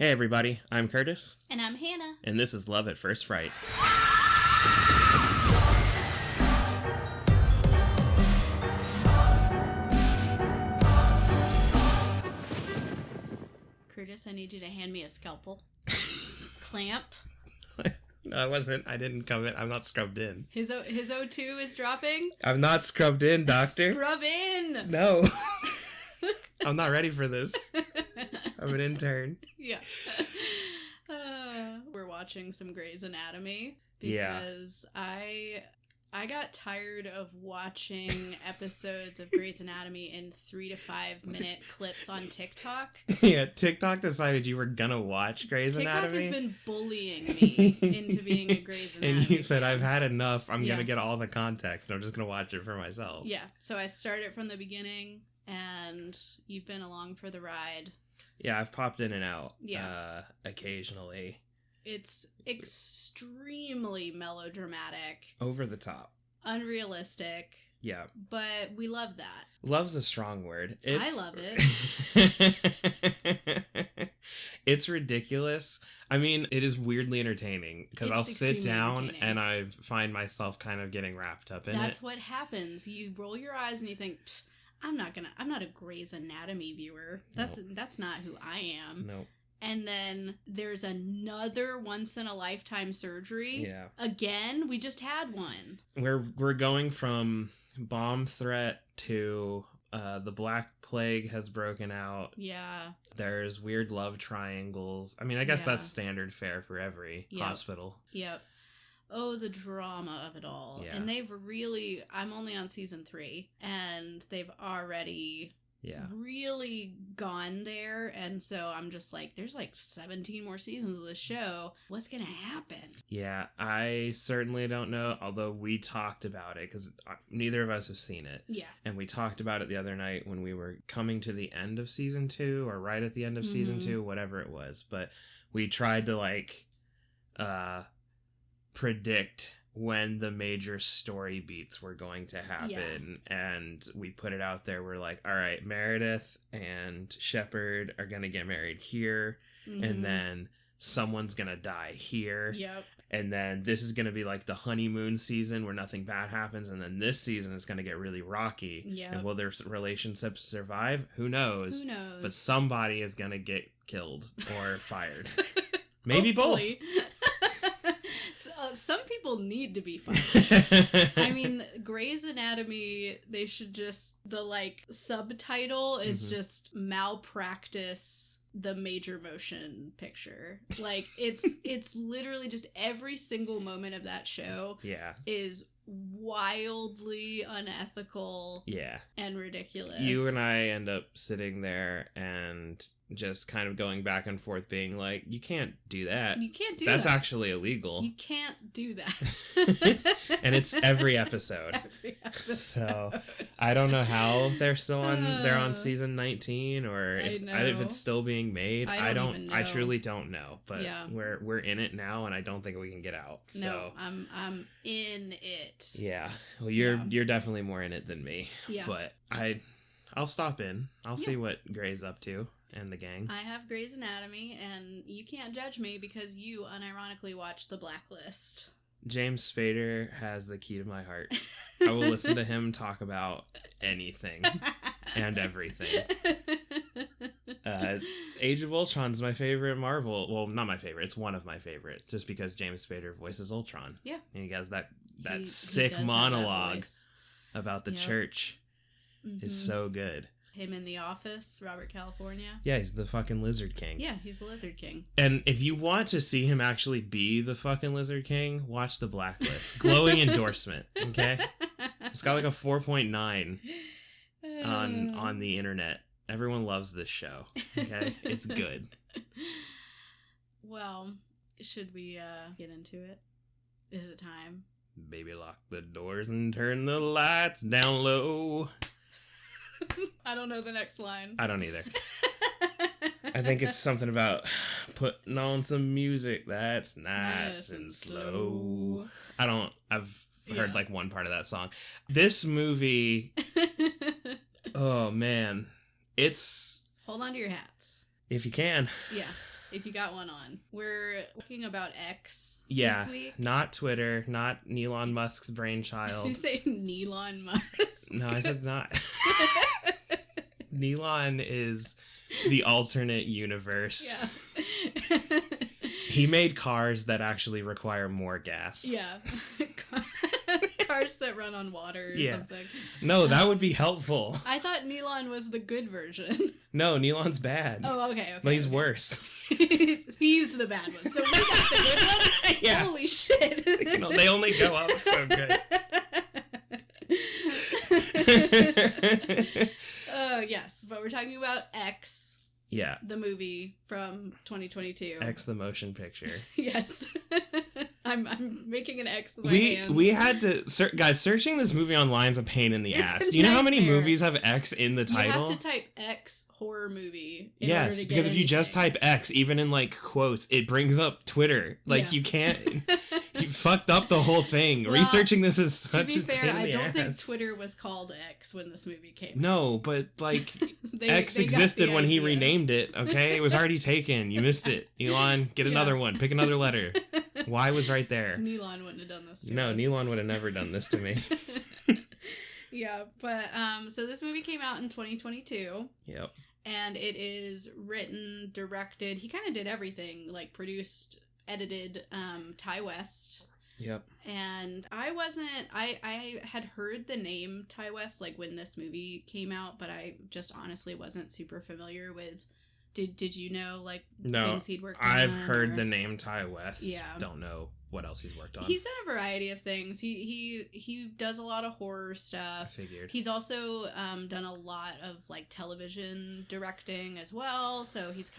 Hey everybody, I'm Curtis. And I'm Hannah. And this is Love at First Fright. Curtis, I need you to hand me a scalpel. Clamp. No, I didn't come in. I'm not scrubbed in. His O2 is dropping? I'm not scrubbed in, doctor. Scrub in! No. I'm not ready for this. I'm an intern. Yeah. We're watching some Grey's Anatomy Yeah. because I got tired of watching episodes of Grey's Anatomy in 3 to 5 minute clips on TikTok. Yeah, TikTok decided you were gonna watch Grey's Anatomy. TikTok has been bullying me into being a Grey's Anatomy And you said, fan. I've had enough. I'm gonna get all the context. And I'm just gonna watch it for myself. Yeah, so I started from the beginning, and you've been along for the ride. Yeah, I've popped in and out. Yeah. Occasionally. It's extremely melodramatic, Over the top. unrealistic, Yeah. but we love that. Love's a strong word. I love it. It's ridiculous. I mean, it is weirdly entertaining because It's I'll sit extremely down entertaining. and I find myself kind of getting wrapped up in That's it. what happens. You roll your eyes and you think, I'm not a Grey's Anatomy viewer. That's not who I am. Nope. And then there's another once-in-a-lifetime surgery. Yeah. Again, we just had one. We're going from bomb threat to the Black Plague has broken out. Yeah. There's weird love triangles. I mean, I guess Yeah. that's standard fare for every Yep. hospital. Yep. Oh, the drama of it all. Yeah. And I'm only on season 3, and they've already really gone there. And so I'm just like, there's like 17 more seasons of this show. What's going to happen? Yeah, I certainly don't know, although we talked about it because neither of us have seen it. Yeah. And we talked about it the other night when we were coming to the end of season 2 or right at the end of season 2, whatever it was. But we tried to predict when the major story beats were going to happen. And we put it out there. We're like, all right, Meredith and Shepard are going to get married here. And then someone's going to die here. Yep. And then this is going to be like the honeymoon season where nothing bad happens. And then this season is going to get really rocky. Yep. And will their relationship survive? Who knows? Who knows? But somebody is going to get killed or fired. Maybe both. Some people need to be fired. I mean, Grey's Anatomy, they should just, the subtitle is just malpractice the major motion picture. Like, it's literally just every single moment of that show is wildly unethical and ridiculous. You and I end up sitting there and just kind of going back and forth being like, you can't do that. You can't do That's that. actually illegal. You can't do that. And it's every episode. Every episode. So I don't know how they're still they're on season 19 or if it's still being made. I don't even know. I truly don't know. But we're in it now and I don't think we can get out. So no, I'm in it. Yeah. Well, you're definitely more in it than me. Yeah. But I'll stop in. I'll see what Grey's up to and the gang. I have Grey's Anatomy, and you can't judge me because you unironically watched The Blacklist. James Spader has the key to my heart. I will listen to him talk about anything and everything. Age of Ultron's my favorite Marvel. Well, not my favorite. It's one of my favorites, just because James Spader voices Ultron. Yeah. And he has that sick monologue about the church. Is so good. Him in The Office, Robert California. Yeah, he's the fucking Lizard King. Yeah, he's the Lizard King. And if you want to see him actually be the fucking Lizard King, watch The Blacklist. Glowing endorsement, okay? It's got like a 4.9 on the internet. Everyone loves this show, okay? It's good. Well, should we get into it? Is it time? Baby, lock the doors and turn the lights down low. I don't know the next line. I don't either. I think it's something about putting on some music that's nice and slow. I've heard like one part of that song. This movie, oh man, it's... Hold on to your hats. If you can. Yeah. if you got one on. We're talking about X Yeah, this week. not Twitter, not Elon Musk's brainchild. Did you say Elon Musk? No, I said not. Elon is the alternate universe. Yeah. He made cars that actually require more gas. Yeah. Cars that run on water or something. No, that would be helpful. I thought Elon was the good version. No, Elon's bad. Oh, okay. But he's worse. He's the bad one. So we got the good one? Yeah. Holy shit. They only go up so good. Yes, but we're talking about X. Yeah. The movie from 2022. X the motion picture. Yes. I'm making an X with my We hands. had to... guys, searching this movie online is a pain in the It's ass. a Do you know how many nightmare. movies have X in the title? You have to type X horror movie in order to get because if you just anything. type X, even in like quotes, it brings up Twitter. Like you can't... You fucked up the whole thing. Well, researching this is such to a be fair, pain in I the don't ass. think Twitter was called X when this movie came out. No, but like They X got existed the when he idea. renamed it, okay? It was already taken. You missed it. Elon, get another one. Pick another letter. Y was right there. Elon wouldn't have done this to No, us. Elon would have never done this to me. Yeah, but so this movie came out in 2022. Yep. And it is written, directed, he kind of did everything, like produced, edited, Ty West. Yep. And I had heard the name Ty West, like, when this movie came out, but I just honestly wasn't super familiar with, did you know, like, things he'd worked on? I've heard the name Ty West. Yeah. Don't know what else he's worked on. He's done a variety of things. He does a lot of horror stuff. I figured. He's also done a lot of like television directing as well. So he's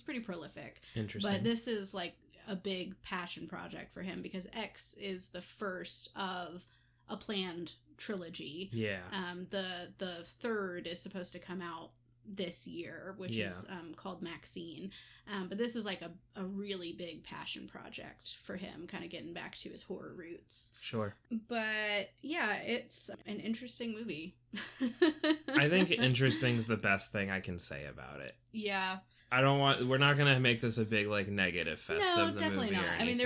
pretty prolific. Interesting. But this is like a big passion project for him because X is the first of a planned trilogy. Yeah. The third is supposed to come out this year, which is called Maxine. But this is like a really big passion project for him, kind of getting back to his horror roots. Sure. But yeah, it's an interesting movie. I think interesting's the best thing I can say about it. Yeah. We're not gonna make this a big like negative fest of the definitely movie not. or I mean, anything.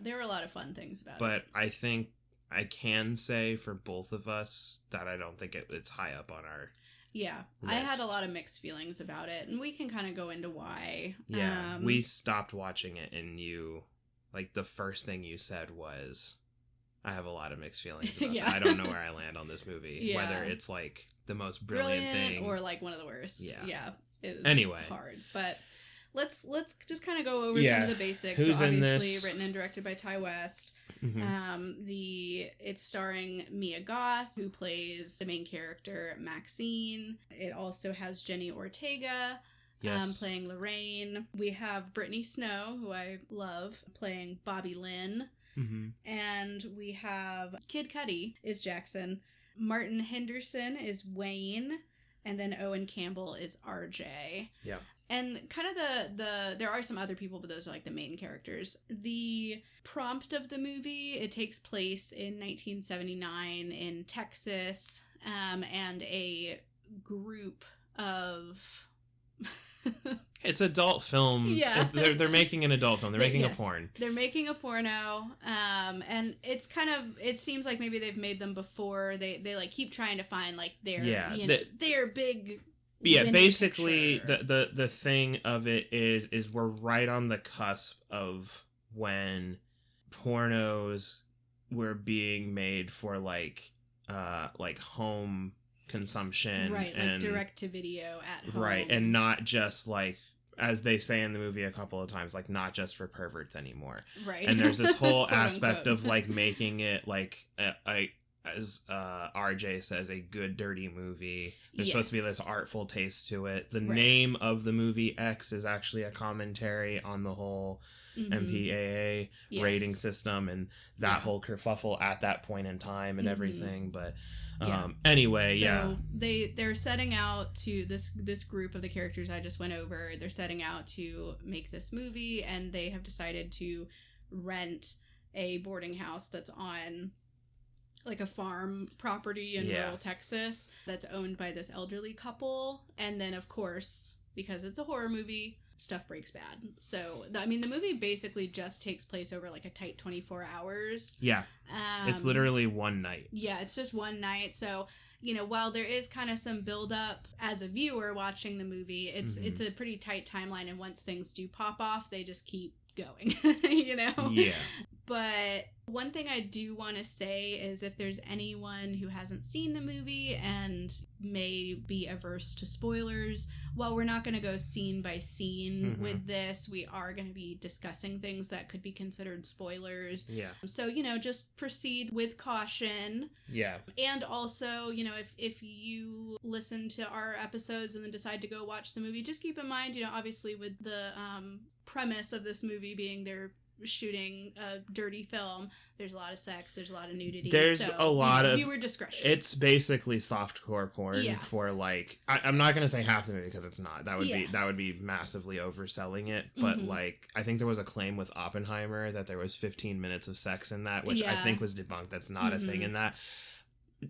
there were a lot of fun things about it. But I think I can say for both of us that I don't think it's high up on our yeah, list. I had a lot of mixed feelings about it, and we can kind of go into why. Yeah, we stopped watching it, and like, the first thing you said was, I have a lot of mixed feelings about that. I don't know where I land on this movie, whether it's, like, the most brilliant thing. Or, like, one of the worst. Yeah. It was anyway. hard, but... Let's just kind of go over some of the basics. Who's so obviously in this? Written and directed by Ty West. Mm-hmm. It's starring Mia Goth, who plays the main character Maxine. It also has Jenny Ortega playing Lorraine. We have Brittany Snow, who I love, playing Bobby Lynn. Mm-hmm. And we have Kid Cudi is Jackson. Martin Henderson is Wayne. And then Owen Campbell is RJ. Yeah. And kind of there are some other people, but those are like the main characters. The prompt of the movie, it takes place in 1979 in Texas, and a group of... It's adult film. Yeah. They're making an adult film. They're making a porn. They're making a porno. And it's kind of, it seems like maybe they've made them before. They like keep trying to find like their, their big... Yeah, basically the thing of it is we're right on the cusp of when pornos were being made for like home consumption, right? And, like direct to video at home, right? And not just like, as they say in the movie a couple of times, like not just for perverts anymore, right? And there's this whole Quote, aspect unquote. of like making it like as RJ says, a good dirty movie. There's supposed to be this artful taste to it. The name of the movie X is actually a commentary on the whole MPAA rating system and that whole kerfuffle at that point in time and everything. But anyway, so they're setting out to this group of the characters I just went over. They're setting out to make this movie, and they have decided to rent a boarding house that's on like a farm property in rural Texas that's owned by this elderly couple. And then, of course, because it's a horror movie, stuff breaks bad. So, I mean, the movie basically just takes place over like a tight 24 hours. Yeah. It's literally one night. Yeah, it's just one night. So, you know, while there is kind of some build up as a viewer watching the movie, it's a pretty tight timeline. And once things do pop off, they just keep going, you know? Yeah. But one thing I do want to say is if there's anyone who hasn't seen the movie and may be averse to spoilers, while we're not going to go scene by scene with this, we are going to be discussing things that could be considered spoilers. Yeah. So, you know, just proceed with caution. Yeah. And also, you know, if you listen to our episodes and then decide to go watch the movie, just keep in mind, you know, obviously with the premise of this movie being they're shooting a dirty film, there's a lot of sex, there's a lot of nudity, there's a lot of viewer discretion. It's basically softcore porn for like I'm not gonna say half the movie because it's not, that would be massively overselling it, but like I think there was a claim with Oppenheimer that there was 15 minutes of sex in that, which I think was debunked. That's not a thing in that.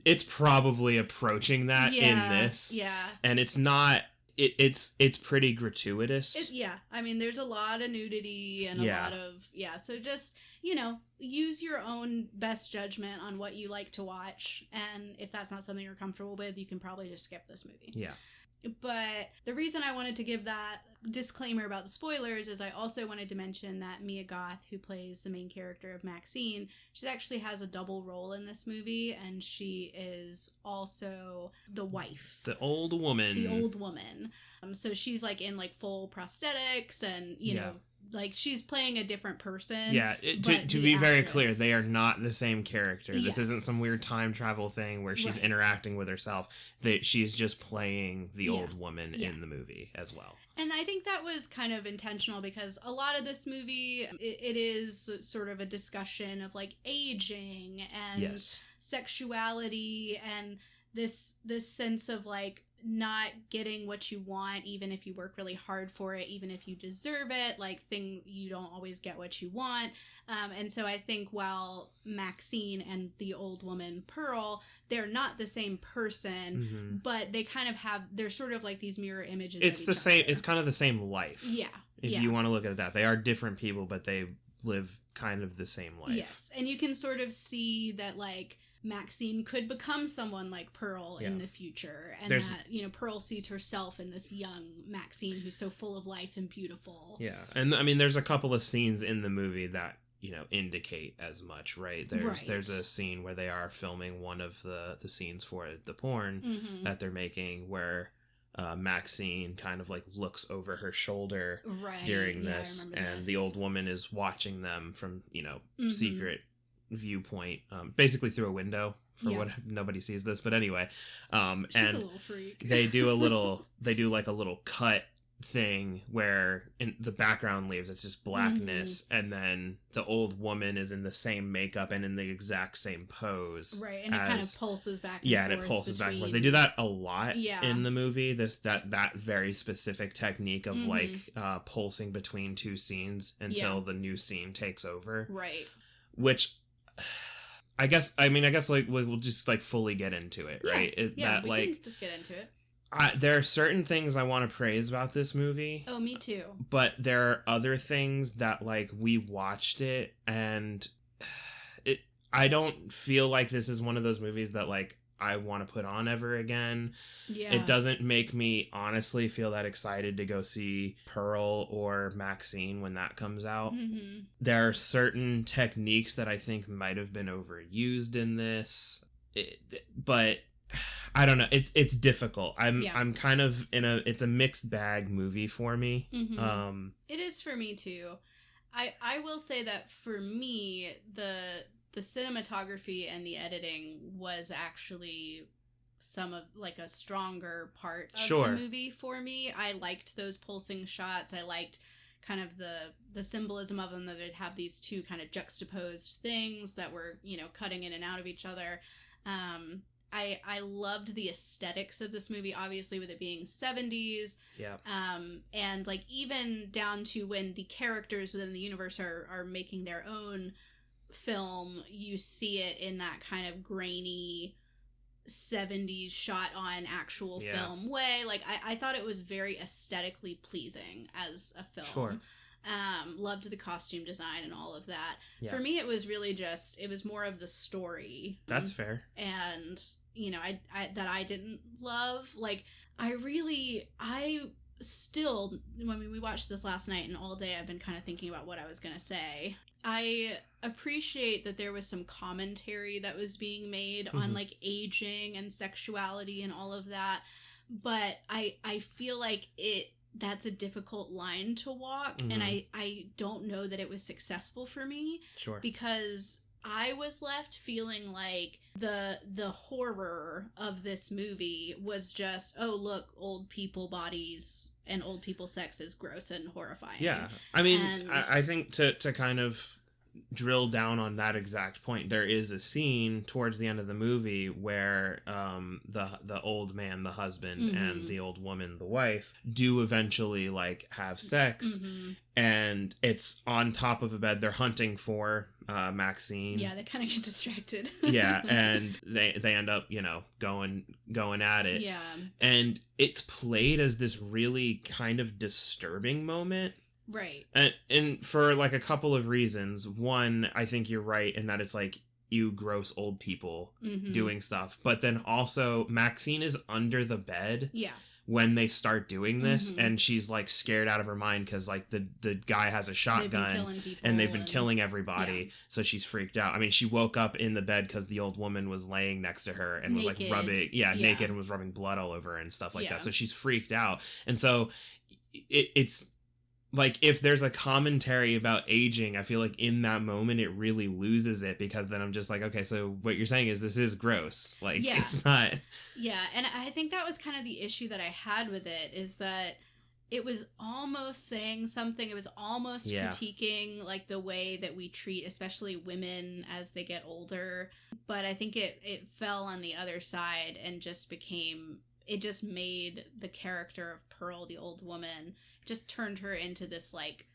It's probably approaching that in this, and it's not. It's pretty gratuitous. I mean, there's a lot of nudity and a lot of so just, you know, use your own best judgment on what you like to watch, and if that's not something you're comfortable with, you can probably just skip this movie. But the reason I wanted to give that disclaimer about the spoilers is I also wanted to mention that Mia Goth, who plays the main character of Maxine, she actually has a double role in this movie, and she is also the wife. The old woman. So she's like in like full prosthetics and, you know, like she's playing a different person. Yeah, to be very clear, they are not the same character. This isn't some weird time travel thing where she's interacting with herself. She's just playing the old woman in the movie as well. And I think that was kind of intentional because a lot of this movie, it is sort of a discussion of like aging and sexuality and this sense of like not getting what you want, even if you work really hard for it, even if you deserve it, like you don't always get what you want. And so I think while Maxine and the old woman Pearl, they're not the same person, but they kind of they're sort of like these mirror images. It's the same. It's kind of the same life. Yeah. If you want to look at that, they are different people, but they live kind of the same life. Yes. And you can sort of see that like Maxine could become someone like Pearl in the future, and that, you know, Pearl sees herself in this young Maxine who's so full of life and beautiful. Yeah, and I mean, there's a couple of scenes in the movie that, you know, indicate as much, right? There's a scene where they are filming one of the scenes for the porn that they're making where Maxine kind of like looks over her shoulder during this, and the old woman is watching them from, you know, secret viewpoint, basically through a window for what nobody sees this, but anyway, she's and a little freak. they do like a little cut thing where in the background leaves, it's just blackness, and then the old woman is in the same makeup and in the exact same pose, and it kind of pulses back and forth. And it pulses back and forth. They do that a lot in the movie, that very specific technique of like pulsing between two scenes until the new scene takes over, which I guess like we'll just like fully get into it, right? We can just get into it. There are certain things I want to praise about this movie. Oh, me too. But there are other things that like we watched it and I don't feel like this is one of those movies that like I want to put on ever again. Yeah. It doesn't make me honestly feel that excited to go see Pearl or Maxine when that comes out. There are certain techniques that I think might have been overused in this, but I don't know. It's difficult. I'm kind of it's a mixed bag movie for me. It is for me too. I will say that for me, the cinematography and the editing was actually some of like a stronger part of the movie for me. I liked those pulsing shots. I liked kind of the symbolism of them, that they'd have these two kind of juxtaposed things that were, you know, cutting in and out of each other. I loved the aesthetics of this movie, obviously, with it being 70s. Yeah. And like even down to when the characters within the universe are making their own film, you see it in that kind of grainy 70s shot on actual film way. Like, I thought it was very aesthetically pleasing as a film. Sure. Loved the costume design and all of that. Yeah. For me, it was really just, it was more of the story. That's fair. And, you know, I didn't love. Like, I still, when we watched this last night and all day I've been kind of thinking about what I was going to say. I appreciate that there was some commentary that was being made on like aging and sexuality and all of that. But I feel like that's a difficult line to walk. And I don't know that it was successful for me. Sure. Because I was left feeling like the horror of this movie was just, oh, look, old people bodies and old people sex is gross and horrifying. Yeah. I mean, I think to kind of drill down on that exact point, there is a scene towards the end of the movie where the old man, the husband, and the old woman, the wife, do eventually like have sex, and it's on top of a bed. They're hunting for Maxine. Yeah, they kind of get distracted. Yeah, and they end up, you know, going at it. Yeah. And it's played as this really kind of disturbing moment. Right. And for like a couple of reasons. One, I think you're right in that it's like, you gross old people doing stuff. But then also Maxine is under the bed. Yeah. When they start doing this, and she's like scared out of her mind because like the guy has a shotgun and they've been killing everybody. Yeah. So she's freaked out. I mean, she woke up in the bed because the old woman was laying next to her and was like rubbing, naked, and was rubbing blood all over her and stuff like that. So she's freaked out. And so it's like, if there's a commentary about aging, I feel like in that moment it really loses it, because then I'm just like, okay, so what you're saying is this is gross. Like, it's not. Yeah, and I think that was kind of the issue that I had with it, is that it was almost saying something. It was almost critiquing, like, the way that we treat especially women as they get older. But I think it fell on the other side and just became... It just made the character of Pearl, the old woman, just turned her into this, like,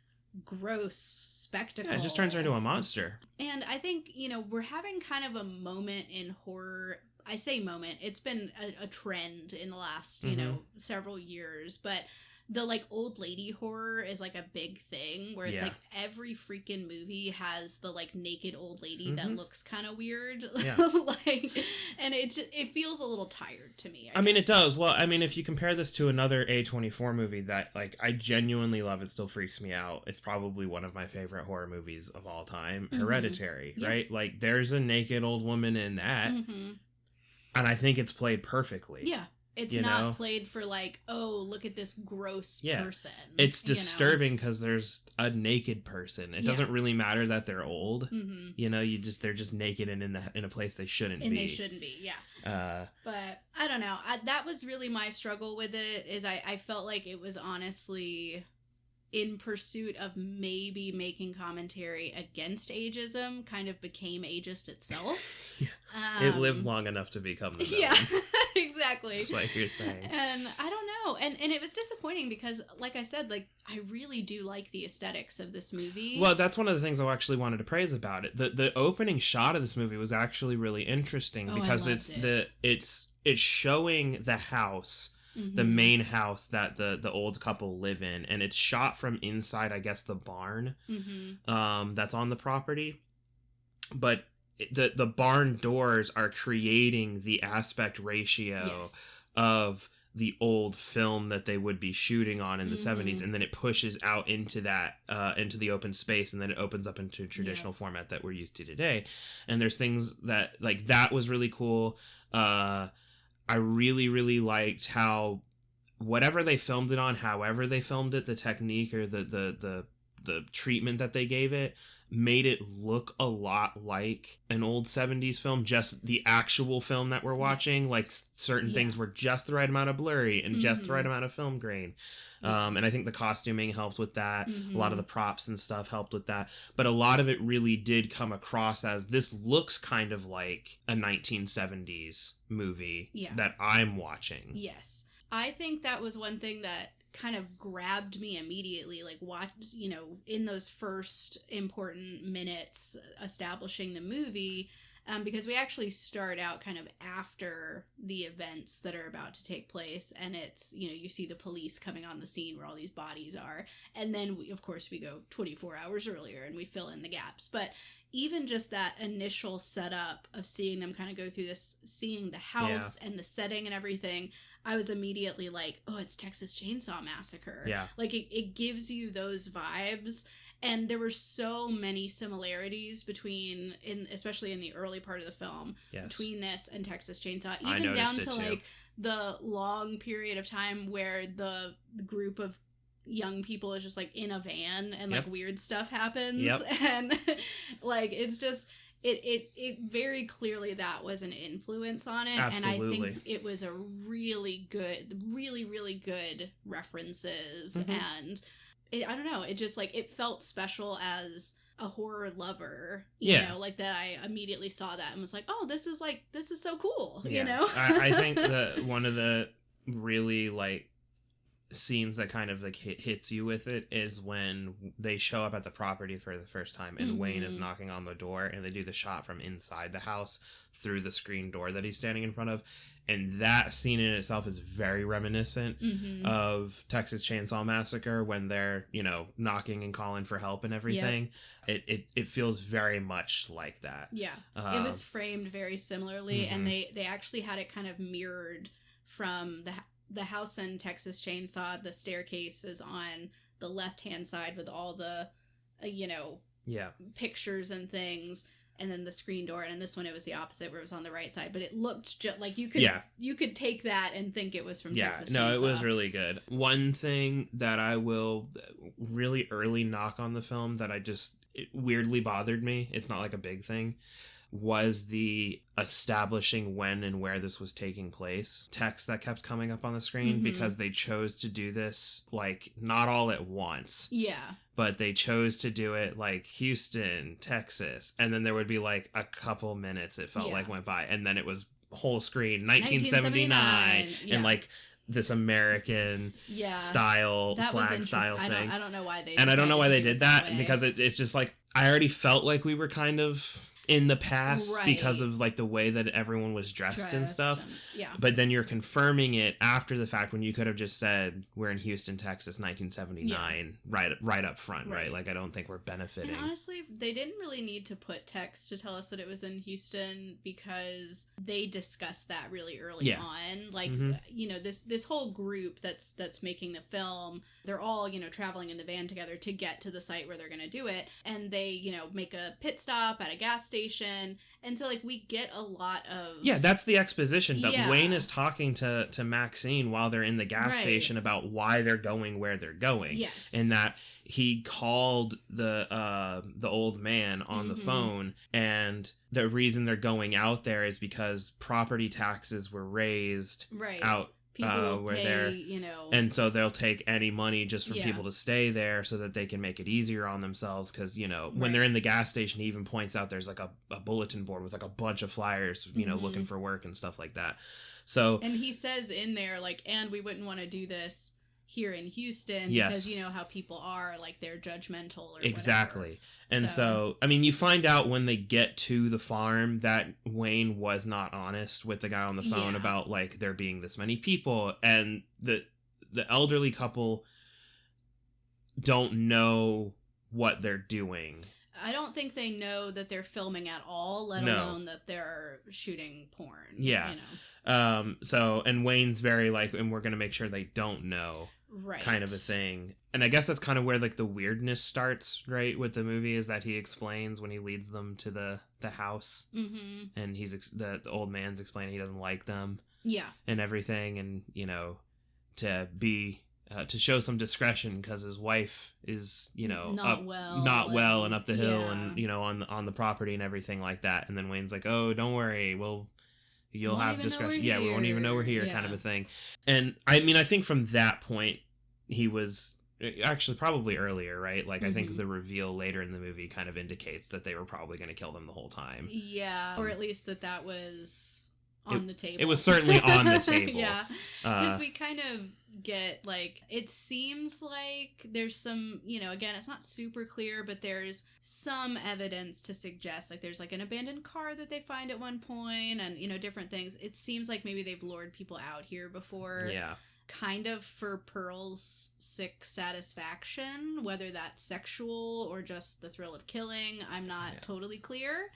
gross spectacle. Yeah, it just turns her into a monster. And I think, you know, we're having kind of a moment in horror. I say moment. It's been a trend in the last, you know, several years. But the, like, old lady horror is, like, a big thing, where it's like every freaking movie has the, like, naked old lady that looks kind of weird. Yeah. Like, and it feels a little tired to me. I mean, it does. Well, I mean, if you compare this to another A24 movie that, like, I genuinely love, it still freaks me out. It's probably one of my favorite horror movies of all time, Hereditary, right? Like, there's a naked old woman in that, and I think it's played perfectly. Yeah. It's not played for, like, oh, look at this gross person. It's disturbing because there's a naked person. It doesn't really matter that they're old. You know, they're just naked and in a place they shouldn't be. And they shouldn't be, but I don't know. That was really my struggle with it, is I felt like it was honestly in pursuit of maybe making commentary against ageism, kind of became ageist itself. It lived long enough to become the villain. Yeah, exactly. That's what you're saying. And I don't know. And it was disappointing because, like I said, like, I really do like the aesthetics of this movie. Well, that's one of the things I actually wanted to praise about it. The opening shot of this movie was actually really interesting because it's showing the house, the main house that the old couple live in, and it's shot from inside, I guess, the barn that's on the property. But the barn doors are creating the aspect ratio of the old film that they would be shooting on in the 70s, and then it pushes out into that into the open space, and then it opens up into a traditional format that we're used to today. And there's things that, like, that was really cool. I really, really liked how whatever they filmed it on, however they filmed it, the technique or the treatment that they gave it made it look a lot like an old 70s film, just the actual film that we're watching. Like, certain things were just the right amount of blurry and just the right amount of film grain. And I think the costuming helped with that. A lot of the props and stuff helped with that. But a lot of it really did come across as, this looks kind of like a 1970s movie that I'm watching. Yes. I think that was one thing that kind of grabbed me immediately, like, watch, you know, in those first important minutes establishing the movie, because we actually start out kind of after the events that are about to take place, and it's, you know, you see the police coming on the scene where all these bodies are, and then of course we go 24 hours earlier and we fill in the gaps. But even just that initial setup of seeing them kind of go through this, seeing the house and the setting and everything, I was immediately like, oh, it's Texas Chainsaw Massacre. Yeah. Like, it gives you those vibes. And there were so many similarities between, especially in the early part of the film, between this and Texas Chainsaw. Even down to, like, the long period of time where the group of young people is just, like, in a van and, like, weird stuff happens. And, like, it's just... It very clearly that was an influence on it. Absolutely. And I think it was a really good references. And I don't know, it just, like, it felt special as a horror lover, you know, like, that I immediately saw that and was like, oh, this is so cool, you know? I think that one of the really, like, scenes that kind of, like, hits you with it is when they show up at the property for the first time and Wayne is knocking on the door, and they do the shot from inside the house through the screen door that he's standing in front of, and that scene in itself is very reminiscent of Texas Chainsaw Massacre when they're, you know, knocking and calling for help and everything. It feels very much like that. It was framed very similarly, and they actually had it kind of mirrored from the house in Texas Chainsaw. The staircase is on the left-hand side with all the, you know, pictures and things, and then the screen door. And in this one, it was the opposite, where it was on the right side. But it looked just like you could take that and think it was from Texas Chainsaw. No, it was really good. One thing that I will really early knock on the film that it weirdly bothered me, it's not like a big thing, was the establishing when and where this was taking place text that kept coming up on the screen, because they chose to do this, like, not all at once. But they chose to do it, like, Houston, Texas, and then there would be, like, a couple minutes it felt like went by, and then it was whole screen 1979 and like this American style that flag style thing. I don't know why they did that because it's just like I already felt like we were kind of in the past because of, like, the way that everyone was dressed and stuff. But then you're confirming it after the fact when you could have just said we're in Houston, Texas, 1979 right up front, right? Like, I don't think we're benefiting. And honestly, they didn't really need to put text to tell us that it was in Houston, because they discussed that really early on. Like, you know, this whole group that's making the film, they're all, you know, traveling in the van together to get to the site where they're going to do it, and they, you know, make a pit stop at a gas station. And so, like, we get a lot of... Yeah, that's the exposition. That Wayne is talking to Maxine while they're in the gas station about why they're going where they're going. Yes. And that he called the old man on the phone, and the reason they're going out there is because property taxes were raised out people where pay, they're, you know, and so they'll take any money just for people to stay there so that they can make it easier on themselves, because, you know, when they're in the gas station, he even points out there's like a bulletin board with like a bunch of flyers, you know, looking for work and stuff like that. So, and he says in there, like, and we wouldn't want to do this here in Houston because you know how people are, like, they're judgmental or exactly. And so, I mean, you find out when they get to the farm that Wayne was not honest with the guy on the phone about, like, there being this many people, and the elderly couple don't know what they're doing. I don't think they know that they're filming at all, let alone that they're shooting porn. Yeah. You know? So, and Wayne's very like, and we're going to make sure they don't know. Right. Kind of a thing. And I guess that's kind of where, like, the weirdness starts, right, with the movie, is that he explains when he leads them to the house. And the old man's explaining he doesn't like them. Yeah. And everything. And, you know, to show some discretion because his wife is, you know, not well and up the hill and, you know, on the property and everything like that. And then Wayne's like, oh, don't worry, you'll have discretion. Yeah, we won't even know we're here, kind of a thing. And I mean, I think from that point, he was actually probably earlier, right? Like, I think the reveal later in the movie kind of indicates that they were probably going to kill them the whole time. Yeah, or at least that was on the table. It was certainly on the table. Yeah, because we kind of get, like, it seems like there's some, you know, again, it's not super clear, but there's some evidence to suggest, like, there's, like, an abandoned car that they find at one point, and, you know, different things. It seems like maybe they've lured people out here before. Yeah. Kind of for Pearl's sick satisfaction, whether that's sexual or just the thrill of killing. I'm not totally clear.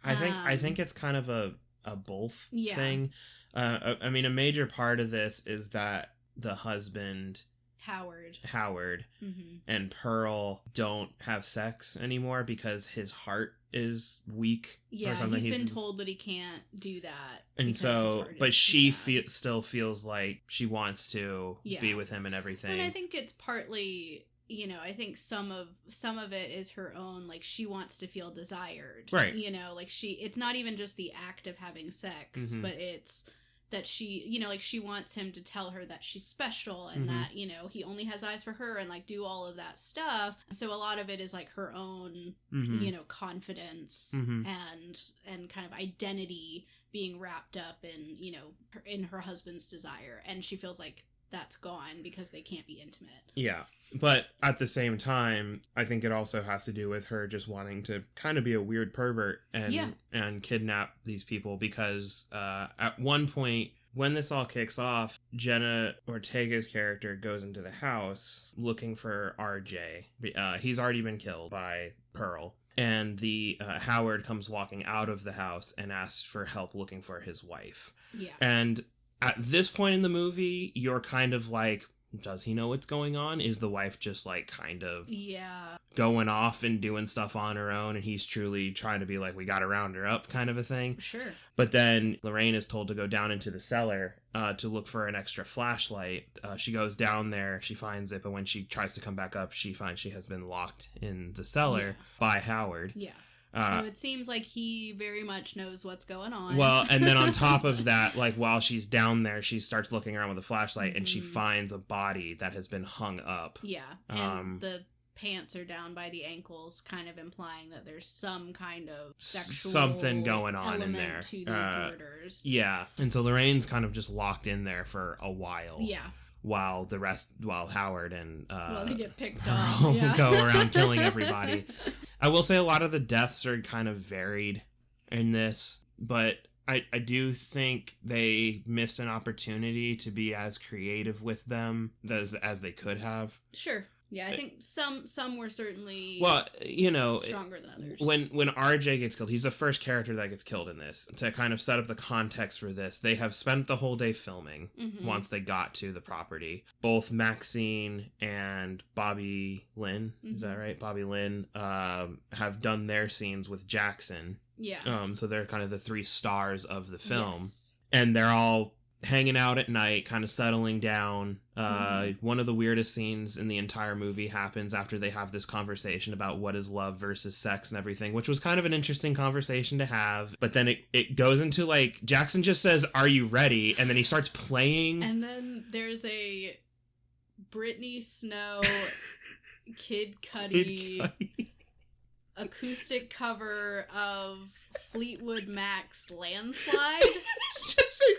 I think it's kind of a both thing. I mean, a major part of this is that the husband Howard mm-hmm. and Pearl don't have sex anymore because his heart is weak. Yeah, or something. He's been told that he can't do that. And so, but she still feels like she wants to be with him and everything. And I think it's partly, you know, I think some of it is her own, like, she wants to feel desired. Right. You know, like, it's not even just the act of having sex, mm-hmm. but it's that she, you know, like, she wants him to tell her that she's special and mm-hmm. that, you know, he only has eyes for her and, like, do all of that stuff. So a lot of it is, like, her own, mm-hmm. you know, confidence mm-hmm. and kind of identity being wrapped up in, you know, in her husband's desire. And she feels like that's gone because they can't be intimate. Yeah. But at the same time, I think it also has to do with her just wanting to kind of be a weird pervert and kidnap these people because at one point, when this all kicks off, Jenna Ortega's character goes into the house looking for RJ. He's already been killed by Pearl. And the Howard comes walking out of the house and asks for help looking for his wife. Yeah. And at this point in the movie, you're kind of like, does he know what's going on? Is the wife just, like, kind of going off and doing stuff on her own, and he's truly trying to be like, we gotta round her up kind of a thing? Sure. But then Lorraine is told to go down into the cellar to look for an extra flashlight. She goes down there, she finds it, but when she tries to come back up, she finds she has been locked in the cellar by Howard. Yeah. So it seems like he very much knows what's going on. Well, and then on top of that, like, while she's down there, she starts looking around with a flashlight, mm-hmm. and she finds a body that has been hung up. Yeah, and the pants are down by the ankles, kind of implying that there's some kind of sexual something going on in there to these murders. Yeah, and so Lorraine's kind of just locked in there for a while. Yeah. While Howard and they get picked on, go around killing everybody. I will say a lot of the deaths are kind of varied in this, but I do think they missed an opportunity to be as creative with them as they could have. Sure. Yeah, I think some were certainly stronger than others. When RJ gets killed, he's the first character that gets killed in this. To kind of set up the context for this, they have spent the whole day filming mm-hmm. once they got to the property. Both Maxine and Bobby Lynn, mm-hmm. is that right? Bobby Lynn have done their scenes with Jackson. Yeah. So they're kind of the three stars of the film. Yes. And they're all hanging out at night, kind of settling down. Mm-hmm. One of the weirdest scenes in the entire movie happens after they have this conversation about what is love versus sex and everything, which was kind of an interesting conversation to have. But then it goes into, like, Jackson just says, "Are you ready?" And then he starts playing. And then there's a Britney Snow, Kid Cudi acoustic cover of Fleetwood Mac's Landslide.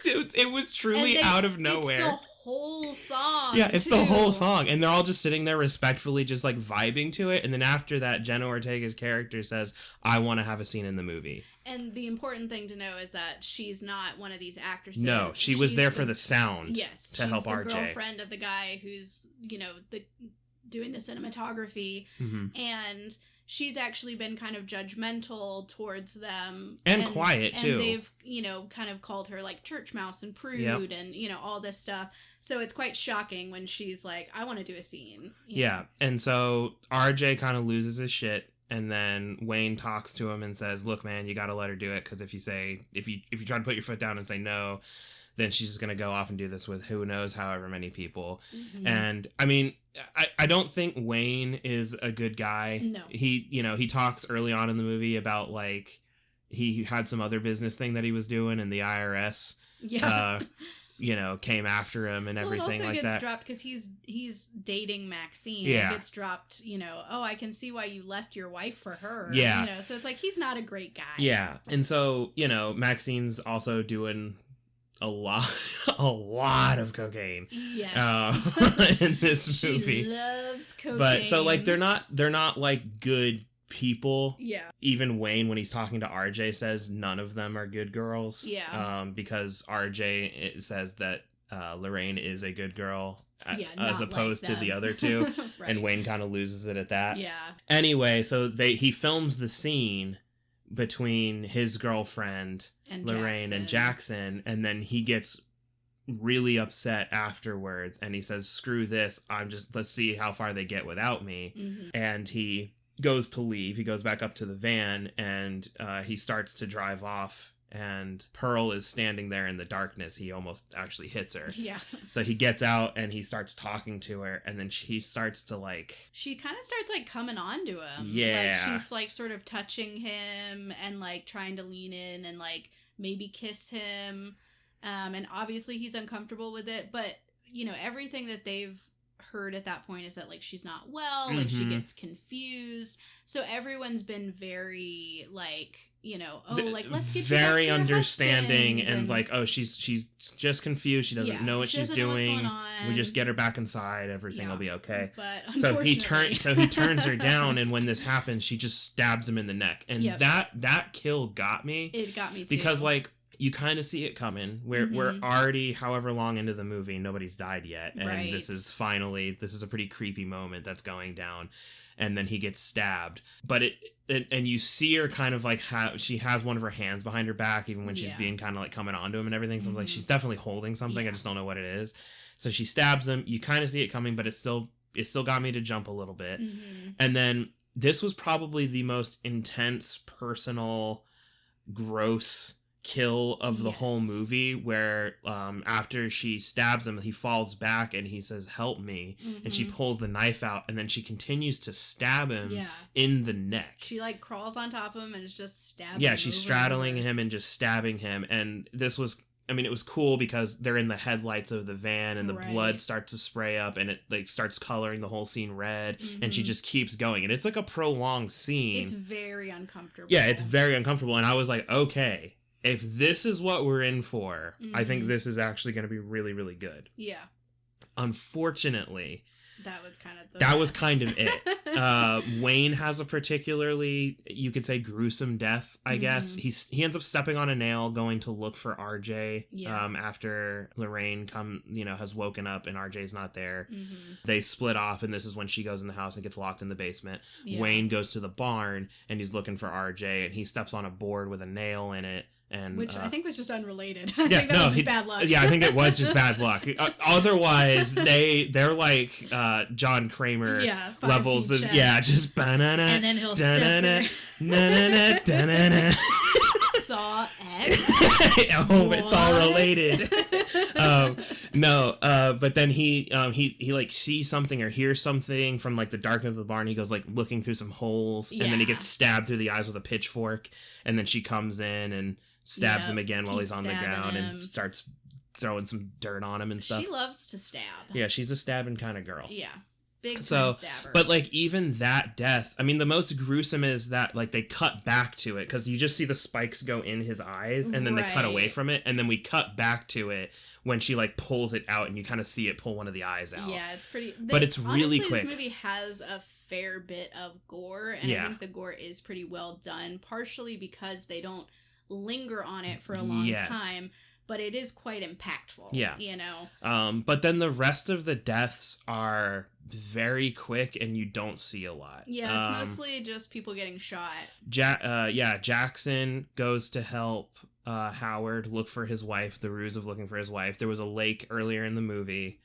It was truly out of nowhere. It's the whole song. Yeah, it's the whole song. And they're all just sitting there respectfully just, like, vibing to it. And then after that, Jenna Ortega's character says, "I want to have a scene in the movie." And the important thing to know is that she's not one of these actresses. No, she's was there for the sound. Yes, to help RJ. She's the girlfriend of the guy who's, you know, doing the cinematography. Mm-hmm. And she's actually been kind of judgmental towards them. And quiet, too. And they've, you know, kind of called her, like, church mouse and prude and, you know, all this stuff. So it's quite shocking when she's like, I want to do a scene. Yeah. And so RJ kind of loses his shit. And then Wayne talks to him and says, "Look, man, you got to let her do it. Because if you try to put your foot down and say no, then she's just going to go off and do this with who knows however many people." Mm-hmm. And I mean, I don't think Wayne is a good guy. No. He talks early on in the movie about, like, he had some other business thing that he was doing and the IRS, came after him and everything like that. It also gets dropped because he's dating Maxine. Yeah. It gets dropped, "Oh, I can see why you left your wife for her." Yeah. So it's like, he's not a great guy. Yeah. And so, Maxine's also doing a lot a lot of cocaine. Yes. In this movie. She loves cocaine. But so like they're not like good people. Yeah. Even Wayne, when he's talking to RJ, says none of them are good girls. Yeah. Because RJ says that Lorraine is a good girl as opposed like to the other two. Right. And Wayne kind of loses it at that. Yeah. Anyway, so he films the scene between his girlfriend and Lorraine and Jackson, and then he gets really upset afterwards and he says, screw this, let's see how far they get without me. Mm-hmm. And he goes to leave. He goes back up to the van and he starts to drive off, and Pearl is standing there in the darkness. He almost actually hits her. Yeah. So he gets out and he starts talking to her, and then she starts to like... She kind of starts like coming on to him. Yeah. Like she's like sort of touching him and like trying to lean in and like maybe kiss him. And obviously he's uncomfortable with it, but you know, everything that they've heard at that point is that like she's not well, like she gets confused. So everyone's been very like, you know, like let's get you very back to your understanding and like, oh, she's just confused. She doesn't know what she's doing. We just get her back inside. Everything will be okay. But so he turns her down, and when this happens, she just stabs him in the neck, and that kill got me. It got me too. Because like, you kind of see it coming. We're already however long into the movie, nobody's died yet, and this is a pretty creepy moment that's going down, and then he gets stabbed. But and you see her kind of like she has one of her hands behind her back, even when she's being kind of like coming onto him and everything. So I'm like, she's definitely holding something. I just don't know what it is. So she stabs him. You kind of see it coming, but it still got me to jump a little bit. And then this was probably the most intense, personal, gross kill of the whole movie, where after she stabs him, he falls back and he says, help me, and she pulls the knife out, and then she continues to stab him in the neck. She like crawls on top of him and is just stabbing him. She's straddling him and just stabbing him. And this was, I mean, it was cool because they're in the headlights of the van, and the blood starts to spray up, and it like starts coloring the whole scene red, and she just keeps going, and it's like a prolonged scene. It's very uncomfortable. Yeah, it's very uncomfortable, and I was like, okay, if this is what we're in for, I think this is actually going to be really, really good. Yeah. Unfortunately, that was kind of it. Wayne has a particularly, you could say, gruesome death, I guess. He ends up stepping on a nail going to look for RJ after Lorraine has woken up and RJ's not there. They split off, and this is when she goes in the house and gets locked in the basement. Wayne goes to the barn and he's looking for RJ, and he steps on a board with a nail in it. Which I think was just unrelated. I think that was just bad luck. Yeah, I think it was just bad luck. Otherwise, they're like John Kramer levels of just banana. And then he'll step Saw X. It's all related. But then he like sees something or hears something from like the darkness of the barn. He goes like looking through some holes, and then he gets stabbed through the eyes with a pitchfork. And then she comes in and stabs him again while he's on the ground and starts throwing some dirt on him and stuff. She loves to stab. Yeah, she's a stabbing kind of girl. Yeah. Big stabber. But like even that death, I mean, the most gruesome is that like they cut back to it because you just see the spikes go in his eyes, and then they cut away from it, and then we cut back to it when she like pulls it out, and you kind of see it pull one of the eyes out. Yeah, it's pretty. But it's really quick. This movie has a fair bit of gore, and I think the gore is pretty well done, partially because they don't linger on it for a long time, but it is quite impactful. Yeah, you know. But then the rest of the deaths are very quick, and you don't see a lot. Yeah, it's mostly just people getting shot. Jackson goes to help Howard look for his wife, the ruse of looking for his wife. There was a lake earlier in the movie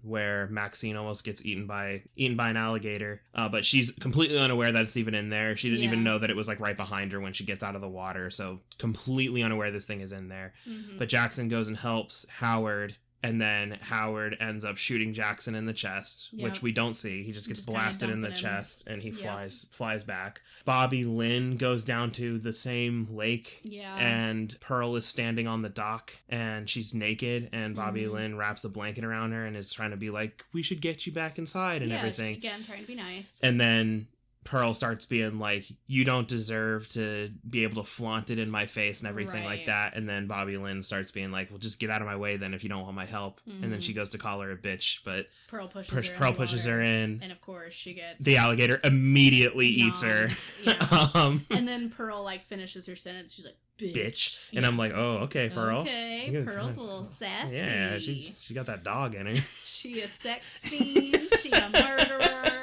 where Maxine almost gets eaten by an alligator, but she's completely unaware that it's even in there. She didn't even know that it was like right behind her when she gets out of the water, so completely unaware this thing is in there. But Jackson goes and helps Howard, and then Howard ends up shooting Jackson in the chest, which we don't see. He just gets blasted in the chest, and he flies back. Bobby Lynn goes down to the same lake, and Pearl is standing on the dock, and she's naked, and Bobby Lynn wraps a blanket around her and is trying to be like, we should get you back inside and everything. Again, trying to be nice. And then Pearl starts being like, you don't deserve to be able to flaunt it in my face and everything like that. And then Bobby Lynn starts being like, well, just get out of my way then if you don't want my help. And then she goes to call her a bitch, but Pearl pushes her in. And of course she gets... The alligator immediately eats her. Yeah. And then Pearl like finishes her sentence. She's like, bitch. And I'm like, oh, okay, Pearl. Okay, Pearl's a little sassy. Yeah, she got that dog in her. She a sex fiend. She a murderer.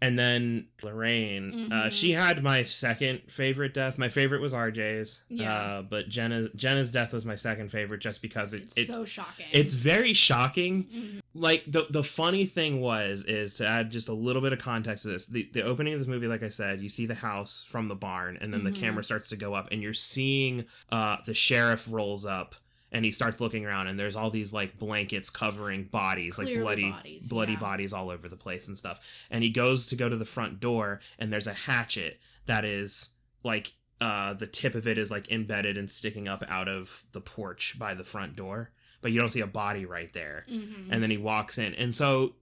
And then Lorraine, she had my second favorite death. My favorite was RJ's. Yeah. But Jenna's death was my second favorite just because it's so shocking. It's very shocking. Like, the funny thing is to add just a little bit of context to this. The opening of this movie, like I said, you see the house from the barn, and then the camera starts to go up, and you're seeing the sheriff rolls up. And he starts looking around, and there's all these, like, blankets covering bodies, clearly like bloody bodies all over the place and stuff. And he goes to go to the front door, and there's a hatchet that is, like, the tip of it is, like, embedded and sticking up out of the porch by the front door. But you don't see a body right there. And then he walks in. And so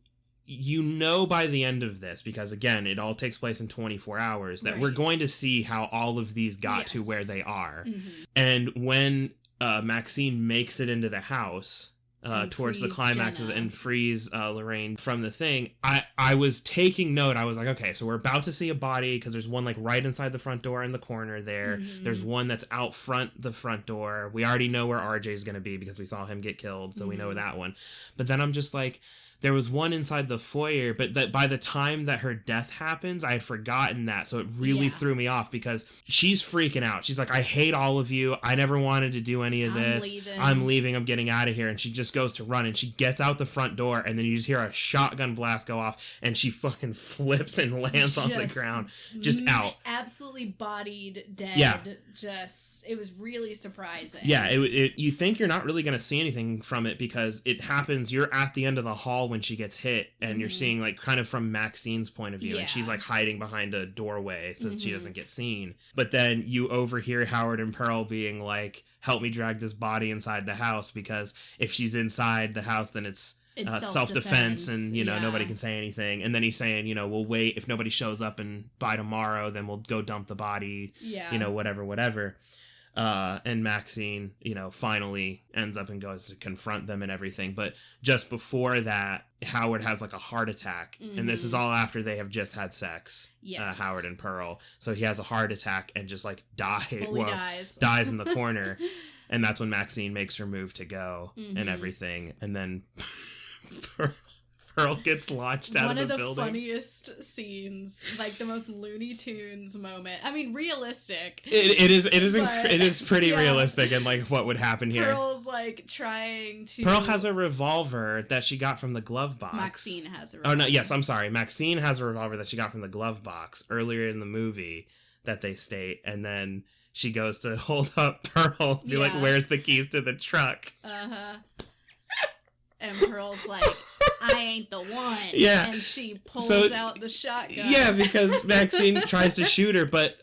you know by the end of this, because, again, it all takes place in 24 hours, that we're going to see how all of these got to where they are. And when... Maxine makes it into the house towards the climax and frees Lorraine from the thing. I was taking note. I was like, okay, so we're about to see a body because there's one like right inside the front door in the corner there. There's one that's out front the front door. We already know where RJ's going to be because we saw him get killed, so we know that one. But then I'm just like... There was one inside the foyer, but that by the time that her death happens, I had forgotten that. So it really threw me off because she's freaking out. She's like, I hate all of you. I never wanted to do any of this. I'm leaving. I'm getting out of here. And she just goes to run and she gets out the front door and then you just hear a shotgun blast go off and she fucking flips and lands on the ground. Just out. Absolutely bodied, dead. Yeah. It was really surprising. Yeah. You think you're not really going to see anything from it because it happens. You're at the end of the hall when she gets hit and you're seeing like kind of from Maxine's point of view and she's like hiding behind a doorway so that she doesn't get seen. But then you overhear Howard and Pearl being like, help me drag this body inside the house because if she's inside the house then it's self-defense and you know nobody can say anything. And then he's saying, you know, we'll wait if nobody shows up and by tomorrow then we'll go dump the body, you know, whatever. And Maxine, you know, finally ends up and goes to confront them and everything. But just before that, Howard has like a heart attack. And this is all after they have just had sex, Howard and Pearl. So he has a heart attack and just like dies in the corner. And that's when Maxine makes her move to go and everything. And then Pearl gets launched out of the building. One of the funniest scenes, like the most Looney Tunes moment. I mean, realistic. It is pretty realistic and like what would happen here. Pearl's like trying to... Pearl has a revolver that she got from the glove box. Maxine has a revolver. Oh, no, yes, I'm sorry. Maxine has a revolver that she got from the glove box earlier in the movie that they state. And then she goes to hold up Pearl, be like, where's the keys to the truck? And Pearl's like, I ain't the one. Yeah. And she pulls out the shotgun. Yeah, because Maxine tries to shoot her, but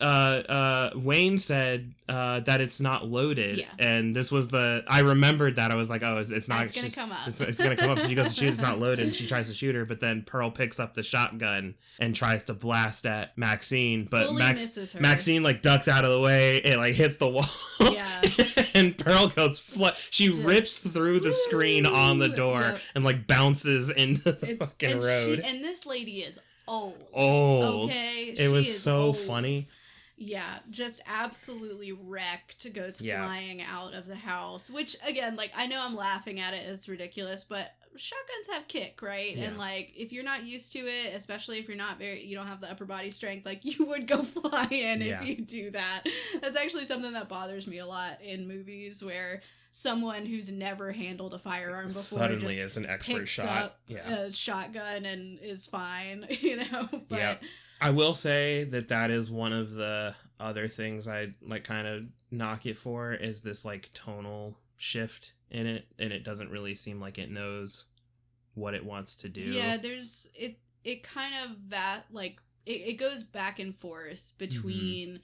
Wayne said that it's not loaded. Yeah. And this was I remembered that. I was like, oh, it's not. It's going to come up. It's going to come up. So she goes to shoot, it's not loaded, and she tries to shoot her, but then Pearl picks up the shotgun and tries to blast at Maxine. But misses her. Maxine, like, ducks out of the way. It, like, hits the wall. Yeah. And Pearl goes She rips through the screen on the door and like bounces into the fucking road. And this lady is old. Okay, it was so old. Funny. Yeah, just absolutely wrecked. Goes flying out of the house. Which again, like I know I'm laughing at it. It's ridiculous, but shotguns have kick, right? Yeah. And like if you're not used to it, especially if you don't have the upper body strength, like you would go flying if you do that. That's actually something that bothers me a lot in movies where someone who's never handled a firearm before suddenly is an expert shot. A shotgun and is fine, you know. But I will say that is one of the other things I like kind of knock it for is this like tonal shift in it, and it doesn't really seem like it knows what it wants to do. Yeah, there's it kind of that like it goes back and forth between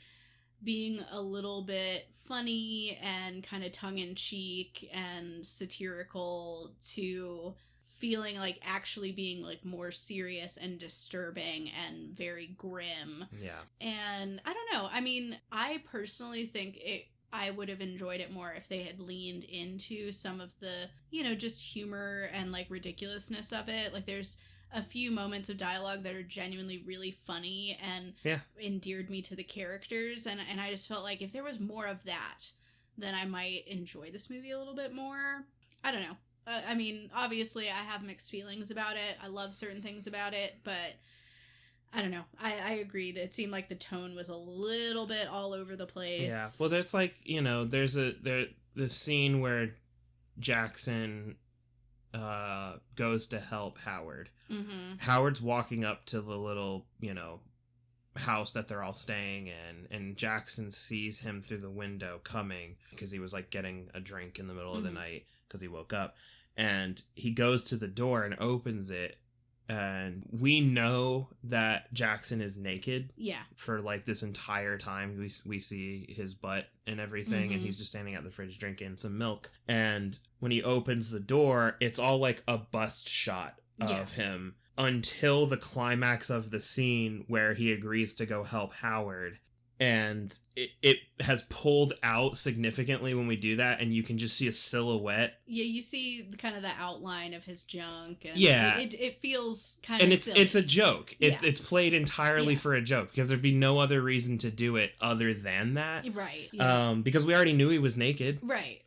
being a little bit funny and kind of tongue-in-cheek and satirical to feeling like actually being like more serious and disturbing and very grim. Yeah. And I don't know. I mean, I personally think I would have enjoyed it more if they had leaned into some of the, you know, just humor and like ridiculousness of it. Like there's a few moments of dialogue that are genuinely really funny and endeared me to the characters. And I just felt like if there was more of that, then I might enjoy this movie a little bit more. I don't know. I mean, obviously, I have mixed feelings about it. I love certain things about it, but I don't know. I agree that it seemed like the tone was a little bit all over the place. Yeah. Well, there's like, you know, there's the scene where Jackson goes to help Howard. Mm-hmm. Howard's walking up to the little, you know, house that they're all staying in, and Jackson sees him through the window coming because he was like getting a drink in the middle of the night because he woke up, and he goes to the door and opens it, and we know that Jackson is naked for like this entire time. We see his butt and everything, and he's just standing at the fridge drinking some milk, and when he opens the door, it's all like a bust shot of him until the climax of the scene where he agrees to go help Howard. And it has pulled out significantly when we do that, and you can just see a silhouette. Yeah, you see kind of the outline of his junk. And it feels kind of silly. It's a joke. It's played entirely for a joke, because there'd be no other reason to do it other than that. Right. Yeah. Because we already knew he was naked. Right.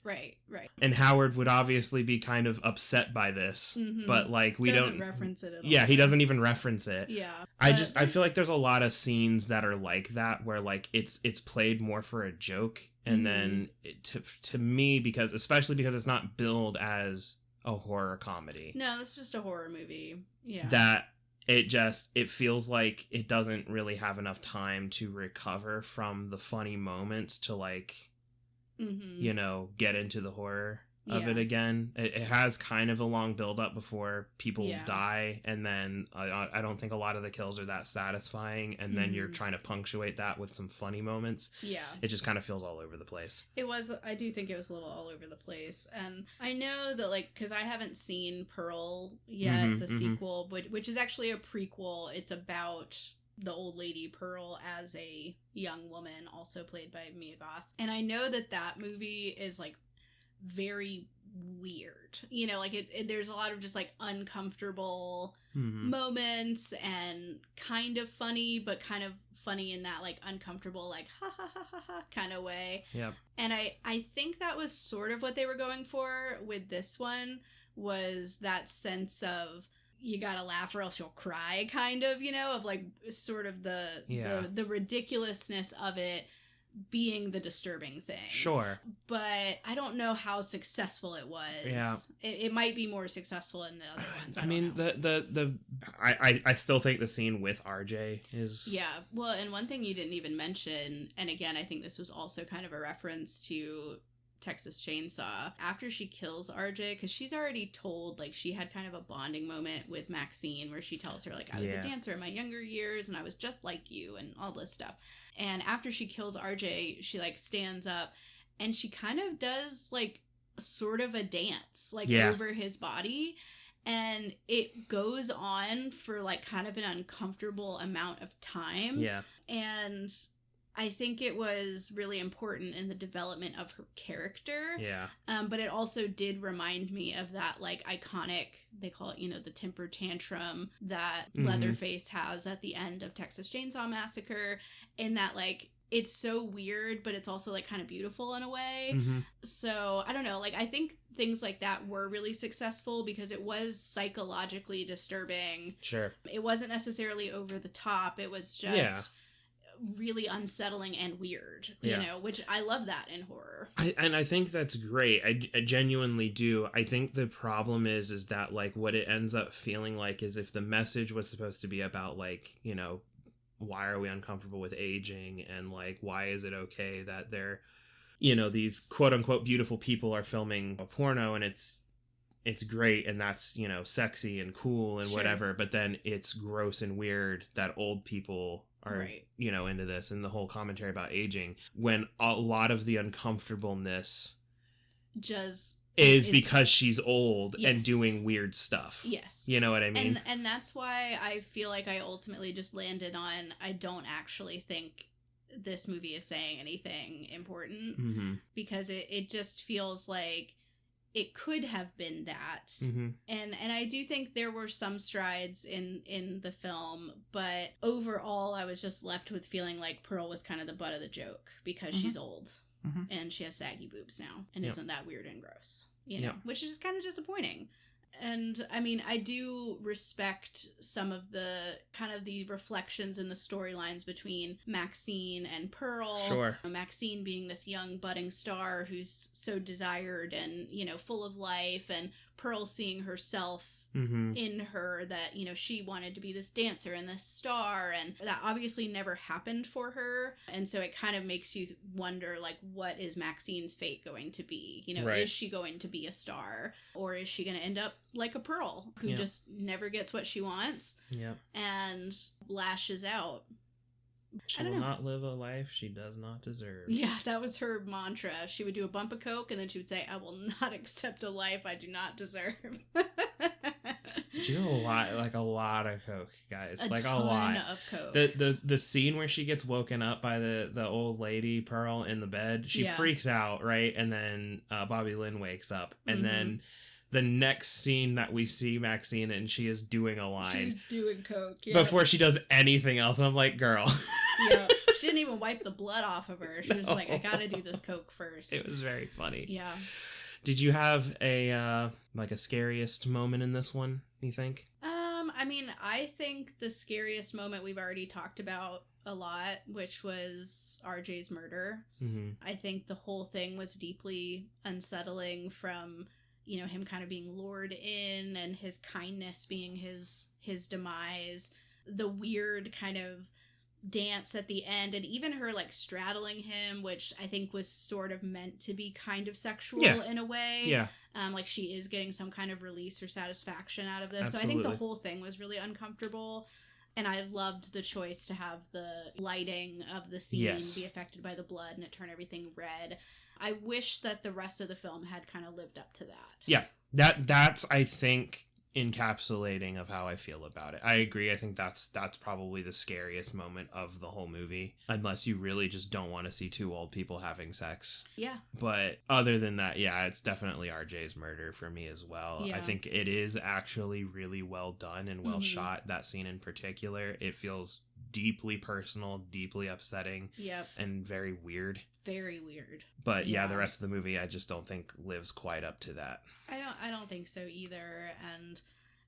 And Howard would obviously be kind of upset by this, but like we doesn't reference it at all. Yeah, he doesn't even reference it. Yeah. I feel like there's a lot of scenes that are like that, where like it's played more for a joke, and then to me, especially because it's not billed as a horror comedy. No, it's just a horror movie. Yeah. That it feels like it doesn't really have enough time to recover from the funny moments to like you know, get into the horror of it again. It has kind of a long build up before people die, and then I don't think a lot of the kills are that satisfying, and then you're trying to punctuate that with some funny moments. Yeah. It just kind of feels all over the place. I do think it was a little all over the place, and I know that, like, because I haven't seen Pearl yet, the sequel, which is actually a prequel. It's about the old lady Pearl as a young woman, also played by Mia Goth. And I know that movie is like very weird, you know, like there's a lot of just like uncomfortable moments, and kind of funny, but kind of funny in that like uncomfortable, like ha ha ha ha ha kind of way. Yeah. And I think that was sort of what they were going for with this one, was that sense of you gotta laugh or else you'll cry, kind of, you know, of like sort of the ridiculousness of it being the disturbing thing. Sure. But I don't know how successful it was. Yeah. It might be more successful in the other ones. I mean, I still think the scene with RJ is... Yeah. Well, and one thing you didn't even mention, and again, I think this was also kind of a reference to Texas Chainsaw, after she kills RJ, because she's already told, like, she had kind of a bonding moment with Maxine where she tells her, like, I was a dancer in my younger years and I was just like you and all this stuff. And after she kills RJ, she, like, stands up and she kind of does, like, sort of a dance, like, over his body. And it goes on for, like, kind of an uncomfortable amount of time. Yeah. And I think it was really important in the development of her character. Yeah. But it also did remind me of that, like, iconic, they call it, you know, the temper tantrum that Leatherface has at the end of Texas Chainsaw Massacre. In that, like, it's so weird, but it's also, like, kind of beautiful in a way. So, I don't know, like, I think things like that were really successful because it was psychologically disturbing. Sure. It wasn't necessarily over the top. It was just... really unsettling and weird, you know, which I love that in horror. I think that's great. I genuinely do. I think the problem is that, like, what it ends up feeling like is if the message was supposed to be about, like, you know, why are we uncomfortable with aging, and, like, why is it okay that they're, you know, these quote unquote beautiful people are filming a porno, and it's great, and that's, you know, sexy and cool and whatever, but then it's gross and weird that old people are, you know, into this, and the whole commentary about aging, when a lot of the uncomfortableness just is because she's old yes. and doing weird stuff. Yes. You know what I mean? And that's why I feel like I ultimately just landed on I don't actually think this movie is saying anything important, because it just feels like it could have been that. And I do think there were some strides in the film, but overall I was just left with feeling like Pearl was kind of the butt of the joke because she's old and she has saggy boobs now, and isn't that weird and gross, you know, which is kind of disappointing. And I mean, I do respect some of the kind of the reflections in the storylines between Maxine and Pearl. Sure. Maxine being this young budding star who's so desired and, you know, full of life, and Pearl seeing herself in her, that, you know, she wanted to be this dancer and this star, and that obviously never happened for her. And so it kind of makes you wonder, like, what is Maxine's fate going to be? You know, is she going to be a star, or is she going to end up like a Pearl who just never gets what she wants and lashes out? She will not live a life she does not deserve. Yeah, that was her mantra. She would do a bump of coke and then she would say, I will not accept a life I do not deserve. She does a lot of coke, guys. A ton of coke. The scene where she gets woken up by the old lady, Pearl, in the bed, she freaks out, right? And then Bobby Lynn wakes up. And then the next scene that we see Maxine in, she is doing a line. She's doing coke, before she does anything else. And I'm like, girl. She didn't even wipe the blood off of her. She was like, I gotta do this coke first. It was very funny. Yeah. Did you have a scariest moment in this one, you think? I mean, I think the scariest moment we've already talked about a lot, which was RJ's murder. I think the whole thing was deeply unsettling, from, you know, him kind of being lured in and his kindness being his demise. The weird kind of dance at the end, and even her like straddling him, which I think was sort of meant to be kind of sexual in a way. Like she is getting some kind of release or satisfaction out of this. Absolutely. So I think the whole thing was really uncomfortable. And I loved the choice to have the lighting of the scene be affected by the blood and it turn everything red. I wish that the rest of the film had kind of lived up to that. Yeah, that's I think encapsulating of how I feel about it. I agree. I think that's probably the scariest moment of the whole movie, unless you really just don't want to see two old people having sex. Yeah. But other than that, it's definitely RJ's murder for me as well. I think it is actually really well done and well shot, that scene in particular. It feels deeply personal, deeply upsetting, and very weird. Very weird. But the rest of the movie I just don't think lives quite up to that. I don't think so either. And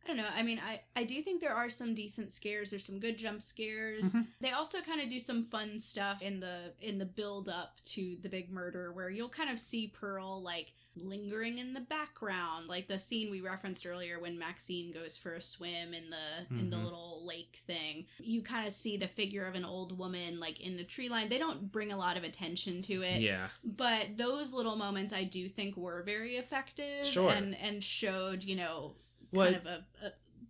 I don't know. I mean, I do think there are some decent scares. There's some good jump scares. They also kind of do some fun stuff in the build up to the big murder, where you'll kind of see Pearl like lingering in the background, like the scene we referenced earlier when Maxine goes for a swim in the little lake thing. You kind of see the figure of an old woman like in the tree line. They don't bring a lot of attention to it, but those little moments I do think were very effective. And showed, you know, kind of a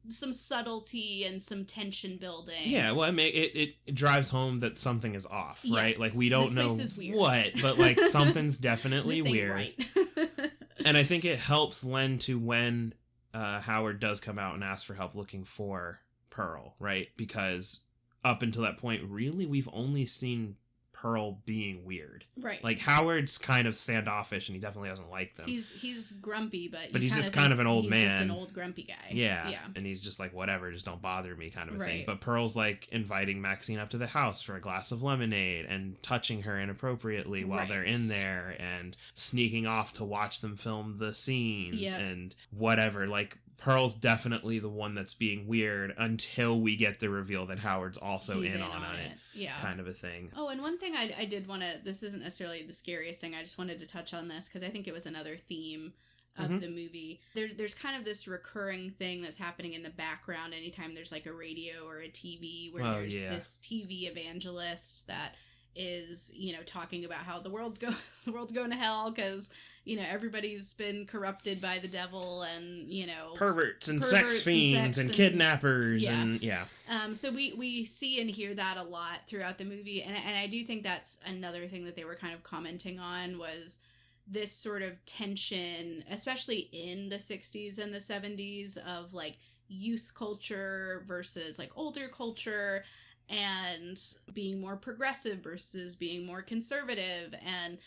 some subtlety and some tension building. Yeah, well, it drives home that something is off, right? Like, we don't know what, but like something's definitely weird. Right. And I think it helps lend to when Howard does come out and ask for help looking for Pearl, right? Because up until that point, really, we've only seen Pearl being weird. Right. Like, Howard's kind of standoffish and he definitely doesn't like them. He's grumpy, but he's just kind of an old man. He's just an old grumpy guy. Yeah. And he's just like, whatever, just don't bother me kind of a thing. But Pearl's like inviting Maxine up to the house for a glass of lemonade and touching her inappropriately while they're in there, and sneaking off to watch them film the scenes and whatever. Like, Pearl's definitely the one that's being weird until we get the reveal that Howard's also in on it. Yeah. Kind of a thing. Oh, and one thing I did want to, this isn't necessarily the scariest thing, I just wanted to touch on this because I think it was another theme of the movie. There's kind of this recurring thing that's happening in the background anytime there's like a radio or a TV where there's this TV evangelist that is, you know, talking about how the world's going to hell because, you know, everybody's been corrupted by the devil and, you know, perverts and sex fiends and kidnappers and so we see and hear that a lot throughout the movie, and I do think that's another thing that they were kind of commenting on was this sort of tension, especially in the 60s and the 70s, of like youth culture versus like older culture, and being more progressive versus being more conservative, and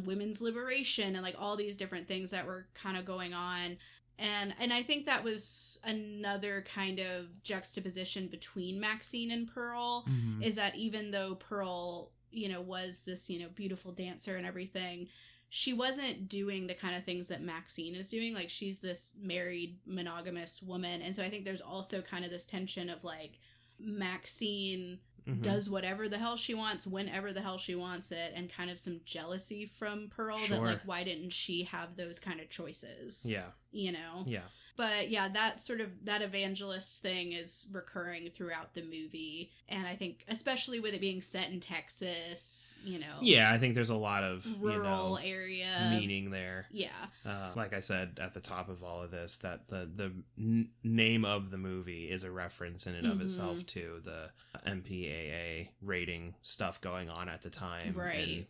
women's liberation, and like all these different things that were kind of going on. And I think that was another kind of juxtaposition between Maxine and Pearl, is that even though Pearl, you know, was this, you know, beautiful dancer and everything, she wasn't doing the kind of things that Maxine is doing. Like, she's this married, monogamous woman. And so I think there's also kind of this tension of like, Maxine does whatever the hell she wants, whenever the hell she wants it, and kind of some jealousy from Pearl that like, why didn't she have those kind of choices? Yeah. You know? Yeah. But yeah, that sort of, that evangelist thing is recurring throughout the movie. And I think, especially with it being set in Texas, you know. Yeah, I think there's a lot of rural area meaning there. Yeah. Like I said at the top of all of this, that the name of the movie is a reference in and of itself to the MPAA rating stuff going on at the time. Right. And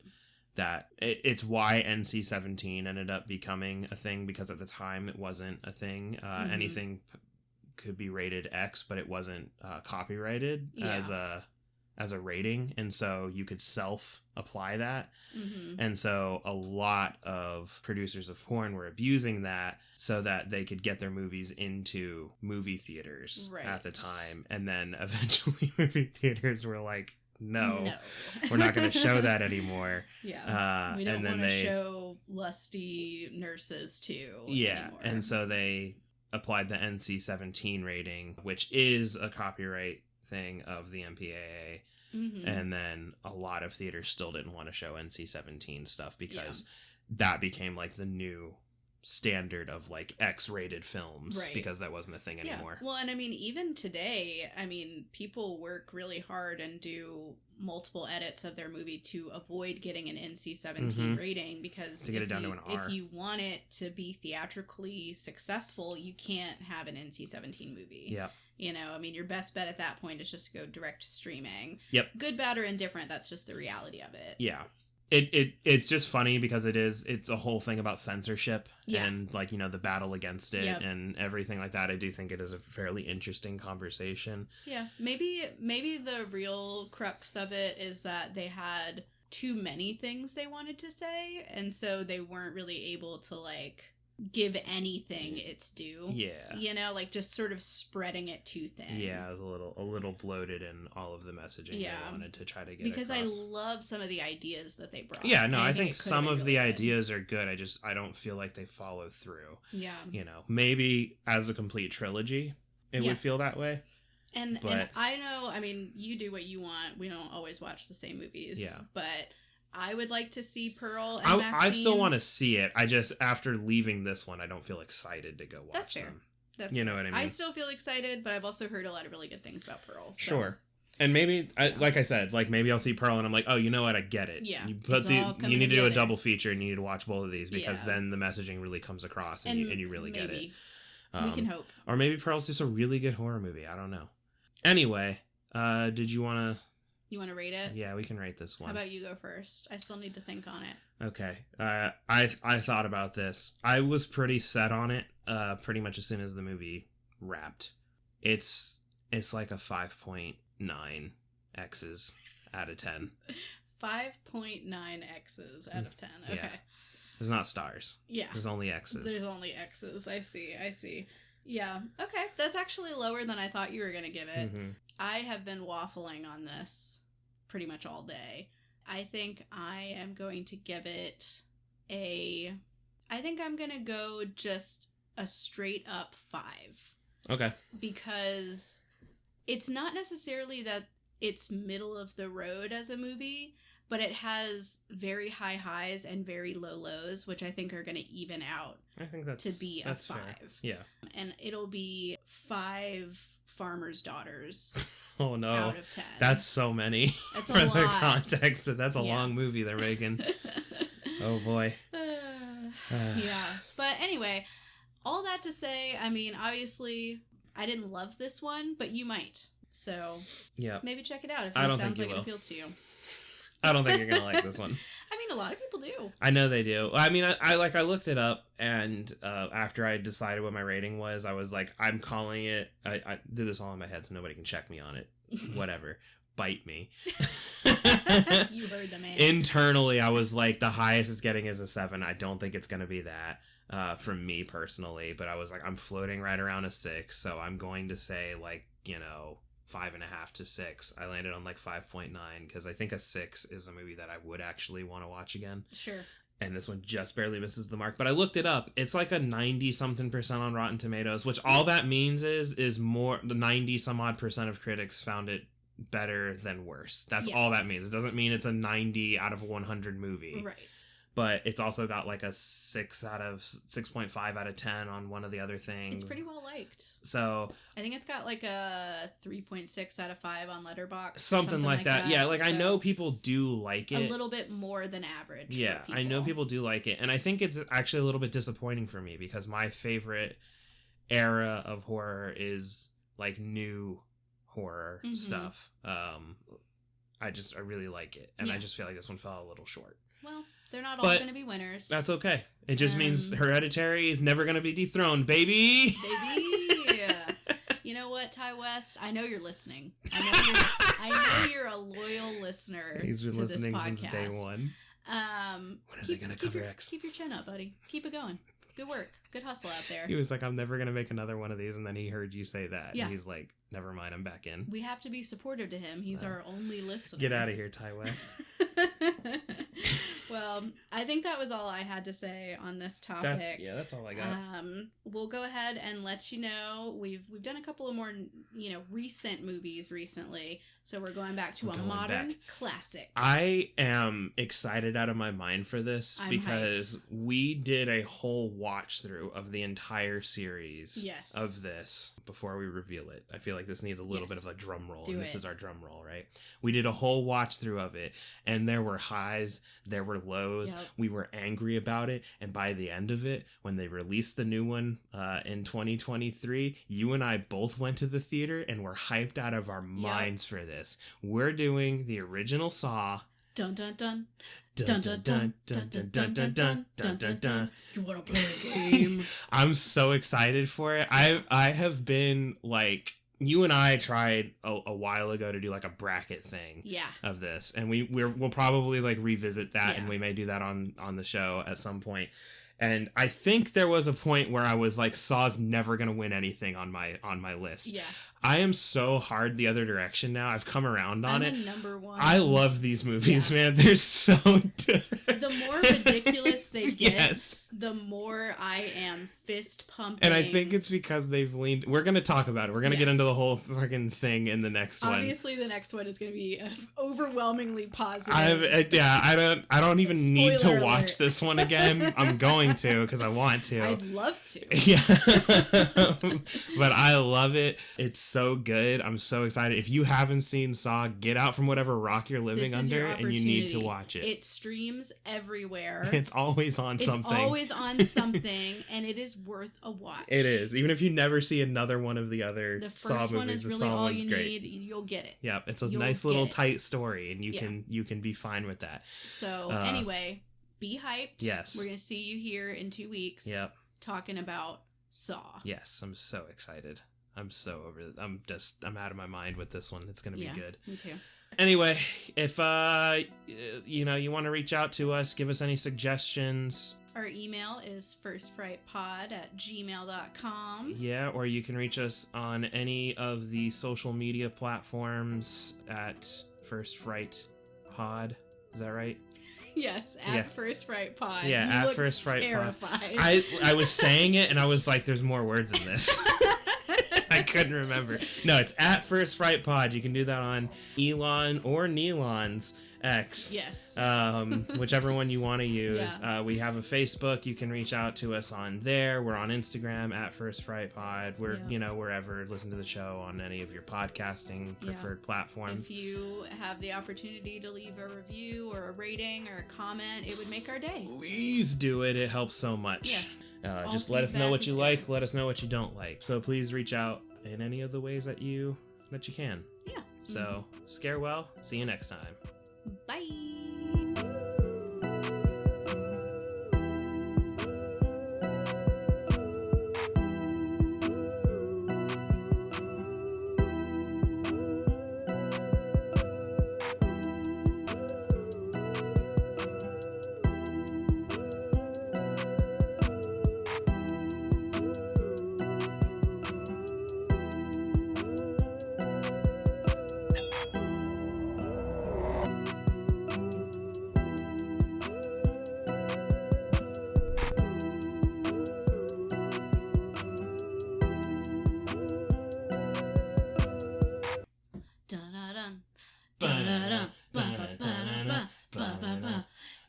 that it's why NC-17 ended up becoming a thing, because at the time it wasn't a thing. Anything could be rated X, but it wasn't copyrighted as a rating, and so you could self-apply that. And so a lot of producers of porn were abusing that so that they could get their movies into movie theaters at the time, and then eventually movie theaters were like, no, we're not going to show that anymore. Yeah, we don't want to show lusty nurses too. Yeah, anymore. And so they applied the NC-17 rating, which is a copyright thing of the MPAA. And then a lot of theaters still didn't want to show NC-17 stuff because that became like the new standard of like X-rated films, because that wasn't a thing anymore. Well, and I mean, even today, I mean, people work really hard and do multiple edits of their movie to avoid getting an NC-17 rating, because to get it down to an R. If you want it to be theatrically successful, you can't have an NC-17 movie. Yeah. You know, I mean, your best bet at that point is just to go direct to streaming. Yep. Good, bad, or indifferent, that's just the reality of it. Yeah. It's just funny because it's a whole thing about censorship and like, you know, the battle against it and everything like that. I do think it is a fairly interesting conversation. Yeah. Maybe the real crux of it is that they had too many things they wanted to say, and so they weren't really able to like give anything its due. Yeah. You know, like just sort of spreading it too thin. Yeah, a little bloated in all of the messaging they wanted to try to get because across. I love some of the ideas that they brought. Yeah, no, I think some of the ideas are good. I don't feel like they follow through. Yeah. You know, maybe as a complete trilogy, it would feel that way. And I know, I mean, you do what you want. We don't always watch the same movies. Yeah. But I would like to see Pearl and Maxine. I still want to see it. I just, after leaving this one, I don't feel excited to go watch That's fair. them. That's you know what I mean? I still feel excited, but I've also heard a lot of really good things about Pearl. So. Sure. And maybe, like I said, like maybe I'll see Pearl and I'm like, oh, you know what? I get it. Yeah. You need to do a double feature and you need to watch both of these because then the messaging really comes across and you really get it. We can hope. Or maybe Pearl's just a really good horror movie. I don't know. Anyway, did you want to... You want to rate it? Yeah, we can rate this one. How about you go first? I still need to think on it. Okay. I thought about this. I was pretty set on it pretty much as soon as the movie wrapped. It's like a 5.9 X's out of 10. 5.9 X's out of 10. Okay. Yeah. There's not stars. Yeah. There's only X's. There's only X's. I see. Yeah. Okay. That's actually lower than I thought you were going to give it. I have been waffling on this pretty much all day. I think I am going to give it I think I'm going to go just a straight up 5. Okay. Because it's not necessarily that it's middle of the road as a movie, but it has very high highs and very low lows, which I think are going to even out. I think that's to be a 5. Fair. Yeah. And it'll be 5 farmers' daughters. Oh no. Out of 10. That's so many. That's for a lot. The context. That's a long movie they're making. Oh boy. Yeah. But anyway, all that to say, I mean, obviously I didn't love this one, but you might. So maybe check it out if it sounds like it appeals to you. I don't think you're gonna like this one. I mean, a lot of people do. I know they do. I mean, I looked it up, and after I decided what my rating was, I was like, I'm calling it. I did this all in my head, so nobody can check me on it. Whatever. Bite me. You heard the man. Internally, I was like, the highest it's getting is a 7. I don't think it's gonna be that from me personally, but I was like, I'm floating right around a 6, so I'm going to say 5.5 to 6. I landed on 5.9 because I think a 6 is a movie that I would actually want to watch again. Sure. And this one just barely misses the mark. But I looked it up. It's a 90-something% on Rotten Tomatoes, which all that means is more the 90-some odd % of critics found it better than worse. That's all that means. It doesn't mean it's a 90 out of 100 movie. Right. But it's also got a 6.5 out of 10 on one of the other things. It's pretty well liked. So I think it's got a 3.6 out of 5 on Letterboxd. Something like that. Yeah, I know people do like it. A little bit more than average. Yeah, I know people do like it. And I think it's actually a little bit disappointing for me because my favorite era of horror is new horror stuff. I really like it. And I just feel like this one fell a little short. Well, they're not all going to be winners. That's okay. It just means Hereditary is never going to be dethroned, baby. Baby. You know what, Ty West? I know you're listening. I know you're a loyal listener. He's been listening since day one. When are they going to cover X? Keep your chin up, buddy. Keep it going. Good work. Good hustle out there. He was like, I'm never going to make another one of these. And then he heard you say that. Yeah. And he's like, never mind, I'm back in. We have to be supportive to him. He's our only listener. Get out of here, Ty West. Well, I think that was all I had to say on this topic. That's all I got. We'll go ahead and let you know we've done a couple of more recent movies recently, so we're going back to a modern classic. I am excited out of my mind for this because hyped. We did a whole watch through of the entire series of this before we reveal it. I feel like this needs a little bit of a drum roll, this is our drum roll, right? We did a whole watch through of it, and there were highs, there were lows. Yep. We were angry about it, and by the end of it, when they released the new one in 2023, you and I both went to the theater and were hyped out of our minds for this. We're doing the original Saw. Dun dun dun. Dun dun dun dun dun dun dun dun dun dun dun. You wanna play a game? I'm so excited for it. I have been you and I tried a while ago to do a bracket thing of this, and we'll probably revisit that, and we may do that on the show at some point. And I think there was a point where I was like, Saw's never gonna win anything on my list. Yeah. I am so hard the other direction now. I've come around on it. I'm number one. I love these movies, man. They're so the more ridiculous they get, the more I am fist pumping. And I think it's because they've leaned. We're gonna talk about it. We're gonna get into the whole fucking thing in the next one. Obviously, the next one is gonna be overwhelmingly positive. I don't even Spoiler need to alert. watch this one again. I'm going to because I want to. I'd love to. Yeah. But I love it. It's so good. I'm so excited. If you haven't seen Saw, get out from whatever rock you're living under and you need to watch it. It streams everywhere. It's always on something. It's always on something, and it is worth a watch. It is. Even if you never see another one of the other Saw movies, one is the really Saw all one's you great. need. You'll get it. Yeah, it's a nice little tight story, and you can be fine with that. So anyway, be hyped. Yes. We're gonna see you here in 2 weeks. Yep. Talking about Saw. Yes, I'm so excited. I'm so over it. I'm out of my mind with this one. It's going to be good. Me too. Anyway, if you want to reach out to us, give us any suggestions. Our email is firstfrightpod@gmail.com. Yeah, or you can reach us on any of the social media platforms at First Fright Pod. Is that right? Yes, at First Fright Pod. Yeah, you at First Fright terrified. Pod. I was saying it and I was like, there's more words in this. I couldn't remember. No, it's at First Fright Pod. You can do that on Elon or Neelon's X. Yes. Whichever one you want to use. Yeah. We have a Facebook. You can reach out to us on there. We're on Instagram at First Fright Pod. We're wherever. Listen to the show on any of your podcasting preferred platforms. If you have the opportunity to leave a review or a rating or a comment, it would make our day. Please do it. It helps so much. Yeah. Just let us know what you like. Let us know what you don't like. So please reach out in any of the ways that you can. Yeah. So scare well. See you next time. Bye.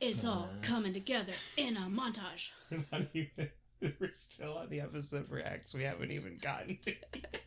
It's all coming together in a montage. We're not even, we're still on the episode for X. We haven't even gotten to it.